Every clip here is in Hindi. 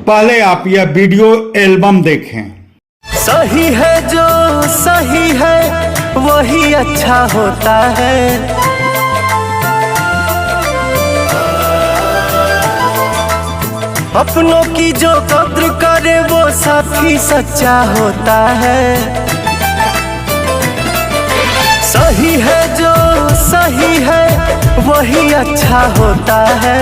पहले आप यह वीडियो एल्बम देखें। सही है जो सही है वही अच्छा होता है। अपनों की जो कद्र करे वो साथी सच्चा होता है। सही है जो सही है वही अच्छा होता है।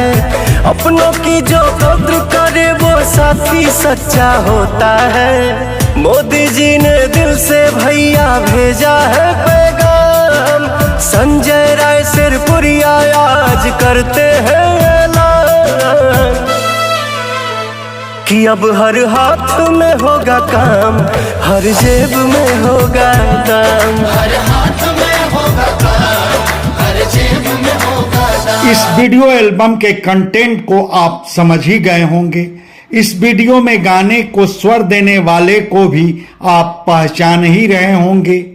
अपनों की जो कद्र करे वो साथी सच्चा होता है। मोदी जी ने दिल से भैया भेजा है पैगाम। संजय राय सिरपुरिया आज करते हैं ऐलान कि अब हर हाथ में होगा काम, हर जेब में होगा दाम। हर हाथ में होगा काम, हर जेब में होगा दाम। इस वीडियो एल्बम के कंटेंट को आप समझ ही गए होंगे। इस वीडियो में गाने को स्वर देने वाले को भी आप पहचान ही रहे होंगे,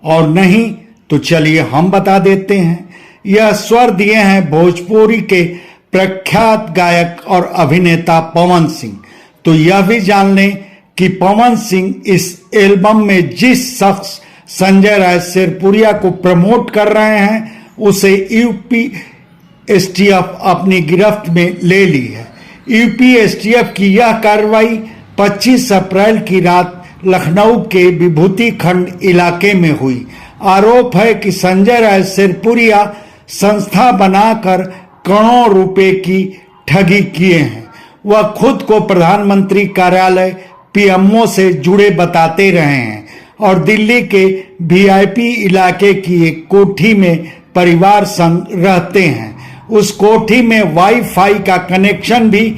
और नहीं तो चलिए हम बता देते हैं। यह स्वर दिए हैं भोजपुरी के प्रख्यात गायक और अभिनेता पवन सिंह। तो यह भी जान लें कि पवन सिंह इस एल्बम में जिस शख्स संजय राय सिरपुरिया को प्रमोट कर रहे हैं उसे यूपी एसटीएफ अपनी गिरफ्त में ले ली है। यूपी एसटीएफ की यह कार्रवाई 25 अप्रैल की रात लखनऊ के विभूति खंड इलाके में हुई। आरोप है कि संजय राय सिरपुरिया संस्था बनाकर करोड़ों रुपए की ठगी किए हैं। वह खुद को प्रधानमंत्री कार्यालय पीएमओ से जुड़े बताते रहे हैं और दिल्ली के वीआईपी इलाके की एक कोठी में परिवार संग रहते हैं। उस कोठी में वाईफाई का कनेक्शन भी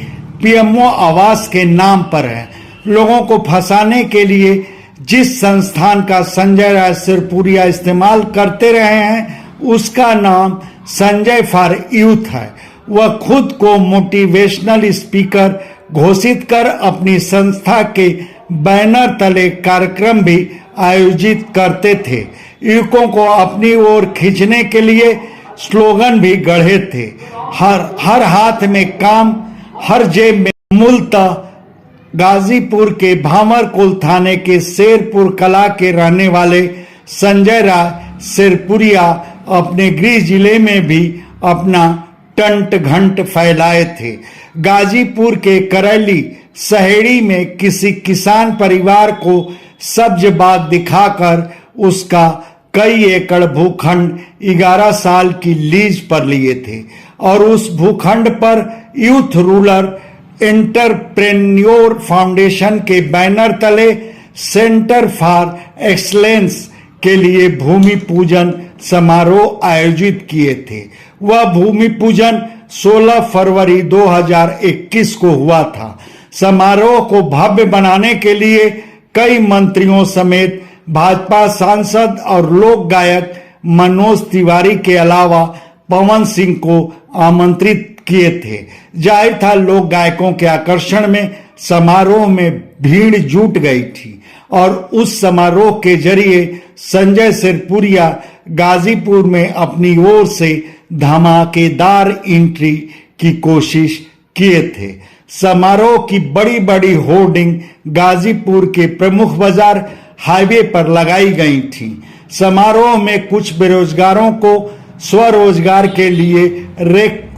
पीएमओ आवास के नाम पर है। लोगों को फंसाने के लिए जिस संस्थान का संजय राय सिरपुरिया इस्तेमाल करते रहे हैं उसका नाम संजय फॉर यूथ है। वह खुद को मोटिवेशनल स्पीकर घोषित कर अपनी संस्था के बैनर तले कार्यक्रम भी आयोजित करते थे। युवकों को अपनी ओर खींचने के लिए स्लोगन भी गढ़े थे। हर हाथ में काम, हर जेब में। मूलतः गाजीपुर के भांवरकुल थाने के शेरपुर कला के रहने वाले संजय राय सिरपुरिया अपने गृह जिले में भी अपना टंट घंट फैलाए थे। गाजीपुर के करैली सहेड़ी में किसी किसान परिवार को सब्ज बाग दिखाकर उसका कई एकड़ भूखंड 11 साल की लीज पर लिए थे और उस भूखंड पर यूथ रूरल एंटरप्रेन्योर फाउंडेशन के बैनर तले सेंटर फॉर एक्सलेंस के लिए भूमि पूजन समारोह आयोजित किए थे। वह भूमि पूजन 16 फरवरी 2021 को हुआ था। समारोह को भव्य बनाने के लिए कई मंत्रियों समेत भाजपा सांसद और लोक गायक मनोज तिवारी के अलावा पवन सिंह को आमंत्रित किए थे। जाहिर था लोक गायकों के आकर्षण में समारोह में भीड़ जुट गई थी और उस समारोह के जरिए संजय सिरपुरिया गाजीपुर में अपनी ओर से धमाकेदार एंट्री की कोशिश किए थे। समारोह की बड़ी बड़ी होर्डिंग गाजीपुर के प्रमुख बाजार हाईवे पर लगाई गई थी। समारोह में कुछ बेरोजगारों को स्वरोजगार के लिए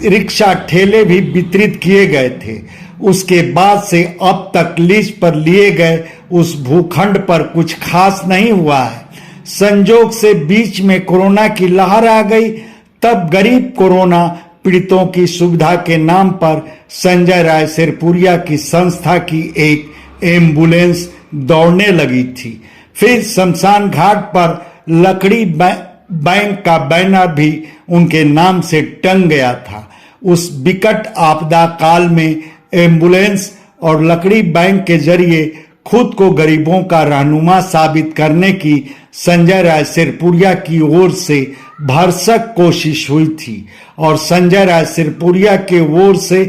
रिक्शा ठेले भी वितरित किए गए थे। उसके बाद से अब तक लीज पर लिए गए उस भूखंड पर कुछ खास नहीं हुआ है। संजोग से बीच में कोरोना की लहर आ गई, तब गरीब कोरोना पीड़ितों की सुविधा के नाम पर संजय राय सिरपुरिया की संस्था की एक एम्बुलेंस दौड़ने लगी थी। फिर शमशान घाट पर लकड़ी बैंक का बैनर भी उनके नाम से टंग गया था। उस विकट आपदा काल में एम्बुलेंस और लकड़ी बैंक के जरिए खुद को गरीबों का रहनुमा साबित करने की संजय राय सिरपुरिया की ओर से भरसक कोशिश हुई थी और संजय राय सिरपुरिया के ओर से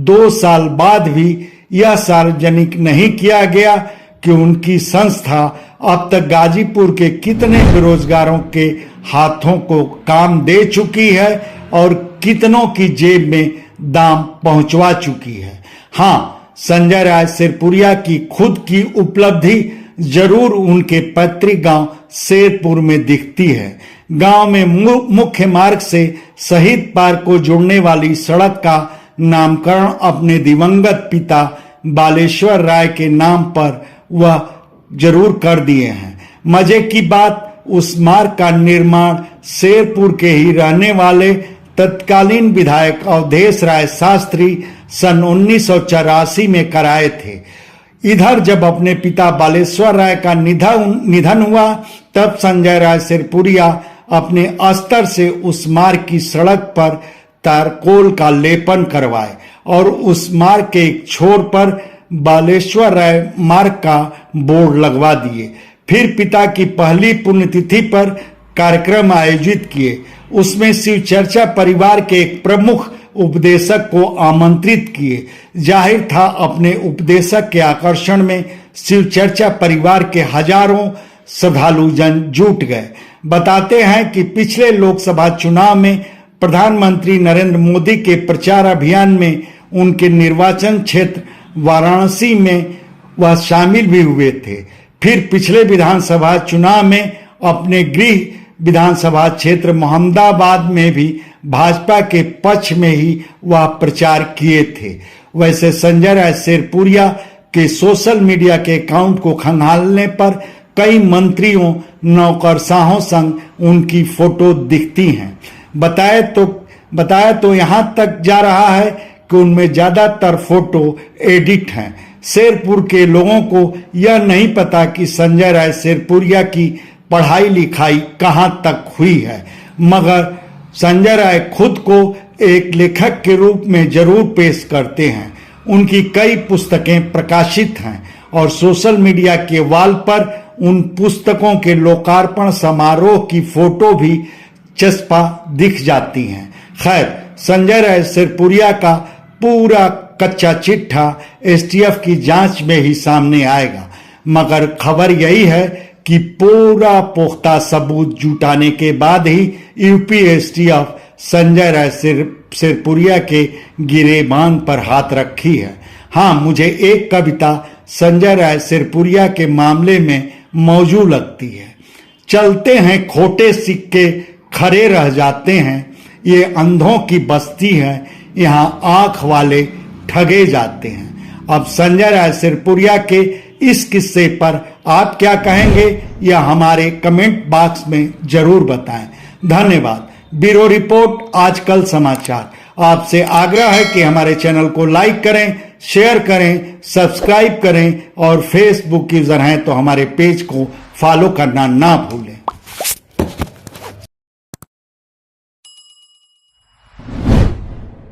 2 साल बाद भी यह सार्वजनिक नहीं किया गया कि उनकी संस्था अब तक गाजीपुर के कितने बेरोजगारों के हाथों को काम दे चुकी है और कितनों की जेब में दाम पहुंचवा चुकी है। हाँ, संजय राय सिरपुरिया की खुद की उपलब्धि जरूर उनके पैतृक गांव शेरपुर में दिखती है। गांव में मुख्य मार्ग से शहीद पार्क को जोड़ने वाली सड़क का नामकरण अपने दिवंगत पिता बालेश्वर राय के नाम पर वह जरूर कर दिए हैं। मजे की बात, उस मार्ग का निर्माण शेरपुर के ही रहने वाले तत्कालीन विधायक अवधेश राय शास्त्री सन 1984 में कराए थे। इधर जब अपने पिता बालेश्वर राय का निधन हुआ तब संजय राय सिरपुरिया अपने अस्तर से उस मार्ग की सड़क पर तारकोल का लेपन करवाए और उस मार्ग के एक छोर पर बालेश्वर राय मार्ग का बोर्ड लगवा दिए। फिर पिता की पहली पुण्यतिथि पर कार्यक्रम आयोजित किए। उसमें शिव चर्चा परिवार के एक प्रमुख उपदेशक को आमंत्रित किए। जाहिर था अपने उपदेशक के आकर्षण में शिव चर्चा परिवार के हजारों श्रद्धालु जन जुट गए। बताते हैं कि पिछले लोकसभा चुनाव में प्रधानमंत्री नरेंद्र मोदी के प्रचार अभियान में उनके निर्वाचन क्षेत्र वाराणसी में वह शामिल भी हुए थे। फिर पिछले विधानसभा चुनाव में अपने गृह विधानसभा क्षेत्र मोहम्मदाबाद में भी भाजपा के पक्ष में ही वह प्रचार किए थे। वैसे संजय राय सिरपुरिया के सोशल मीडिया के अकाउंट को खंगालने पर कई मंत्रियों नौकरशाहों संग उनकी फोटो दिखती हैं। बताया तो यहां तक जा रहा है कि उनमें ज्यादातर फोटो एडिट हैं। शेरपुर के लोगों को यह नहीं पता कि संजय राय सिरपुरिया की पढ़ाई लिखाई कहां तक हुई है, मगर संजय राय खुद को एक लेखक के रूप में जरूर पेश करते हैं। उनकी कई पुस्तकें प्रकाशित हैं और सोशल मीडिया के वॉल पर उन पुस्तकों के लोकार्पण समारोह की फोटो भी चस्पा दिख जाती हैं। खैर, संजय राय सिरपुरिया का पूरा कच्चा चिट्ठा एसटीएफ की जांच में ही सामने आएगा, मगर खबर यही है कि पूरा पुख्ता सबूत जुटाने के बाद ही यूपी एसटीएफ संजय राय सिरपुरिया के गिरेबान पर हाथ रखी है। हाँ, मुझे एक कविता संजय राय सिरपुरिया के मामले में मौजू लगती है। चलते हैं खोटे सिक्के खरे रह जाते हैं, ये अंधों की बस्ती है, यहाँ आंख वाले ठगे जाते हैं। अब संजय राय सिरपुरिया के इस किस्से पर आप क्या कहेंगे, यह हमारे कमेंट बॉक्स में जरूर बताएं। धन्यवाद। ब्यूरो रिपोर्ट, आजकल समाचार। आपसे आग्रह है कि हमारे चैनल को लाइक करें, शेयर करें, सब्सक्राइब करें और फेसबुक यूजर हैं तो हमारे पेज को फॉलो करना ना भूलें।